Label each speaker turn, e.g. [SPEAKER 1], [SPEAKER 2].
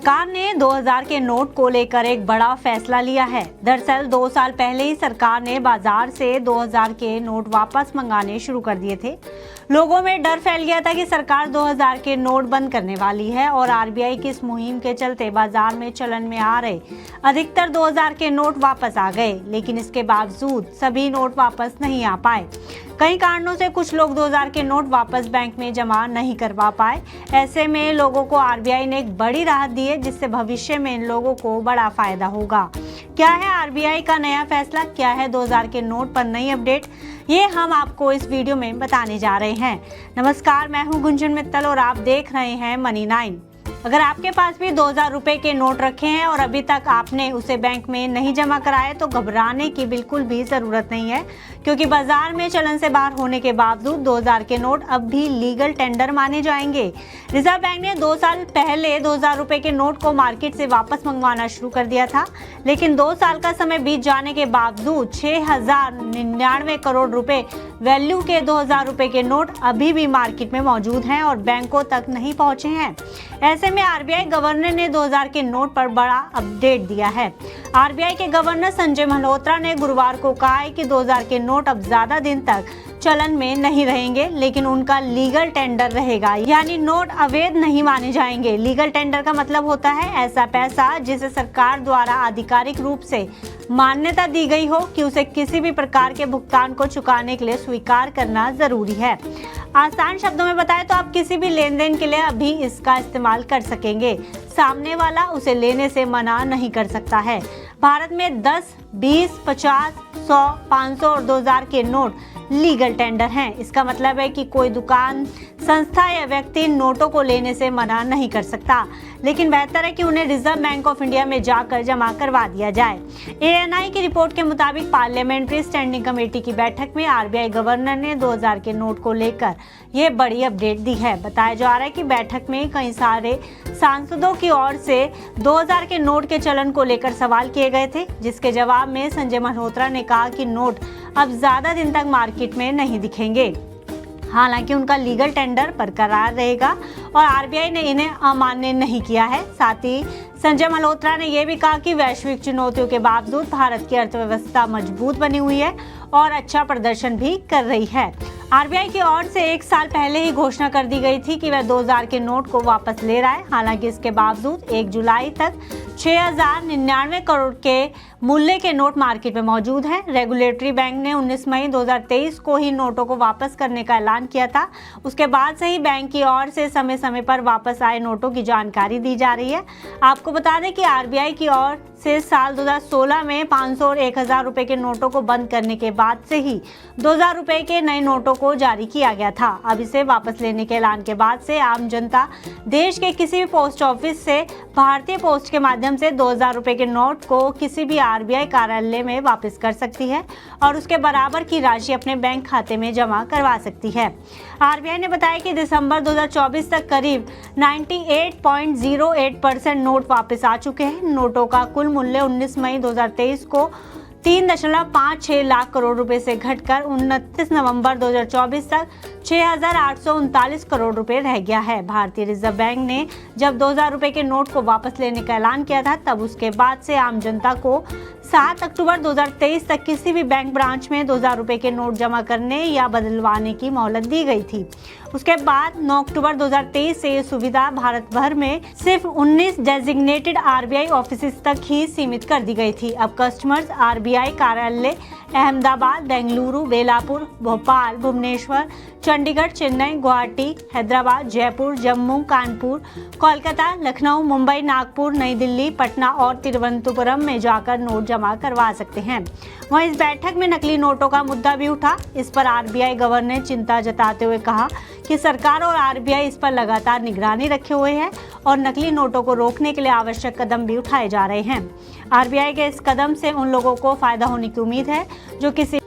[SPEAKER 1] सरकार ने 2000 के नोट को लेकर एक बड़ा फैसला लिया है। दरअसल 2 साल पहले ही सरकार ने बाजार से 2000 के नोट वापस मंगाने शुरू कर दिए थे। लोगों में डर फैल गया था कि सरकार 2000 के नोट बंद करने वाली है और आरबीआई की इस मुहिम के चलते बाजार में चलन में आ रहे अधिकतर 2000 के नोट वापस आ गए, लेकिन इसके बावजूद सभी नोट वापस नहीं आ पाए। कई कारणों से कुछ लोग 2000 के नोट वापस बैंक में जमा नहीं करवा पाए। ऐसे में लोगों को आरबीआई ने एक बड़ी राहत दी है, जिससे भविष्य में इन लोगों को बड़ा फायदा होगा। क्या है आरबीआई का नया फैसला, क्या है 2000 के नोट पर नई अपडेट, ये हम आपको इस वीडियो में बताने जा रहे हैं। नमस्कार, मैं हूं गुंजन मित्तल और आप देख रहे हैं मनी 9। अगर आपके पास भी 2000 रुपए के नोट रखे हैं और अभी तक आपने उसे बैंक में नहीं जमा कराए तो घबराने की बिल्कुल भी ज़रूरत नहीं है, क्योंकि बाजार में चलन से बाहर होने के बावजूद 2000 के नोट अब भी लीगल टेंडर माने जाएंगे। रिजर्व बैंक ने 2 साल पहले 2000 रुपए के नोट को मार्केट से वापस मंगवाना शुरू कर दिया था, लेकिन 2 साल का समय बीत जाने के बावजूद 6099 करोड़ रुपए वैल्यू के 2000 रुपए के नोट अभी भी मार्केट में मौजूद हैं और बैंकों तक नहीं पहुंचे हैं। ऐसे में आरबीआई गवर्नर ने 2000 के नोट पर बड़ा अपडेट दिया है। आरबीआई के गवर्नर संजय मल्होत्रा ने गुरुवार को कहा है कि 2000 के नोट अब ज्यादा दिन तक चलन में नहीं रहेंगे, लेकिन उनका लीगल टेंडर रहेगा, यानी नोट अवैध नहीं माने जाएंगे। लीगल टेंडर का मतलब होता है ऐसा पैसा जिसे सरकार द्वारा आधिकारिक रूप से मान्यता दी गई हो कि उसे किसी भी प्रकार के भुगतान को चुकाने के लिए स्वीकार करना जरूरी है। आसान शब्दों में बताएं तो आप किसी भी लेन देन के लिए अभी इसका इस्तेमाल कर सकेंगे, सामने वाला उसे लेने से मना नहीं कर सकता है। भारत में 10, 20, 50, 100, 500 और 2000 के नोट लीगल टेंडर हैं। इसका मतलब है कि कोई दुकान, संस्था या व्यक्ति नोटों को लेने से मना नहीं कर सकता, लेकिन बेहतर है कि उन्हें रिजर्व बैंक ऑफ इंडिया में जाकर जमा करवा दिया जाए। एएनआई की रिपोर्ट के मुताबिक पार्लियामेंट्री स्टैंडिंग कमेटी की बैठक में आरबीआई गवर्नर ने 2000 के नोट को लेकर यह बड़ी अपडेट दी है। बताया जा रहा है कि बैठक में कई सारे सांसदों की ओर से 2000 के नोट के चलन को लेकर सवाल किए गए थे, जिसके जवाब में संजय मल्होत्रा ने कहा कि नोट अब ज्यादा दिन तक मार्केट में नहीं दिखेंगे, हालांकि उनका लीगल टेंडर बरकरार रहेगा और आरबीआई ने इन्हें अमान्य नहीं किया है। साथ ही संजय मल्होत्रा ने यह भी कहा कि वैश्विक चुनौतियों के बावजूद भारत की अर्थव्यवस्था मजबूत बनी हुई है और अच्छा प्रदर्शन भी कर रही है। आरबीआई की ओर से 1 साल पहले ही घोषणा कर दी गई थी कि वह 2000 के नोट को वापस ले रहा है। हालांकि इसके बावजूद 1 जुलाई तक 6099 करोड़ के मूल्य के नोट मार्केट में मौजूद हैं। रेगुलेटरी बैंक ने 19 मई 2023 को ही नोटों को वापस करने का ऐलान किया था। उसके बाद से ही बैंक की ओर से समय समय पर वापस आए नोटों की जानकारी दी जा रही है। आपको बता दें कि आरबीआई की ओर से साल 2016 में 500 और 1000 रुपए के नोटों को बंद करने के बाद से ही 2000 रुपए के नए नोटों को जारी किया गया था। अब इसे वापस लेने के ऐलान के बाद से आम जनता देश के किसी भी पोस्ट ऑफिस से भारतीय पोस्ट के माध्यम से 2000 रुपए के नोट को किसी भी आरबीआई कार्यालय में वापस कर सकती है और उसके बराबर की राशि अपने बैंक खाते में जमा करवा सकती है। आरबीआई ने बताया कि दिसंबर 2024 तक करीब 98.08% नोट वापस आ चुके हैं। नोटों का कुल मूल्य 19 मई 2023 को 3.56 लाख करोड़ रुपए से घटकर 29 नवंबर 2024 तक 6839 करोड़ रुपए रह गया है। भारतीय रिजर्व बैंक ने जब 2000 रुपए के नोट को वापस लेने का ऐलान किया था, तब उसके बाद से आम जनता को 7 अक्टूबर 2023 तक किसी भी बैंक ब्रांच में 2000 रुपए के नोट जमा करने या बदलवाने की मोहलत दी गई थी। उसके बाद 9 अक्टूबर 2023 से ये सुविधा भारत भर में सिर्फ 19 डेजिग्नेटेड आरबीआई ऑफिस तक ही सीमित कर दी गई थी। अब कस्टमर्स आरबीआई कार्यालय अहमदाबाद, बेंगलुरु, बेलापुर, भोपाल, भुवनेश्वर, चंडीगढ़, चेन्नई, गुवाहाटी, हैदराबाद, जयपुर, जम्मू, कानपुर, कोलकाता, लखनऊ, मुंबई, नागपुर, नई दिल्ली, पटना और तिरुवनंतपुरम में जाकर नोट जमा करवा सकते हैं। वहीं इस बैठक में नकली नोटों का मुद्दा भी उठा। इस पर आरबीआई गवर्नर ने चिंता जताते हुए कहा कि सरकार और आरबीआई इस पर लगातार निगरानी रखे हुए है और नकली नोटों को रोकने के लिए आवश्यक कदम भी उठाए जा रहे हैं। आरबीआई के इस कदम से उन लोगों को फायदा होने की उम्मीद है जो किसी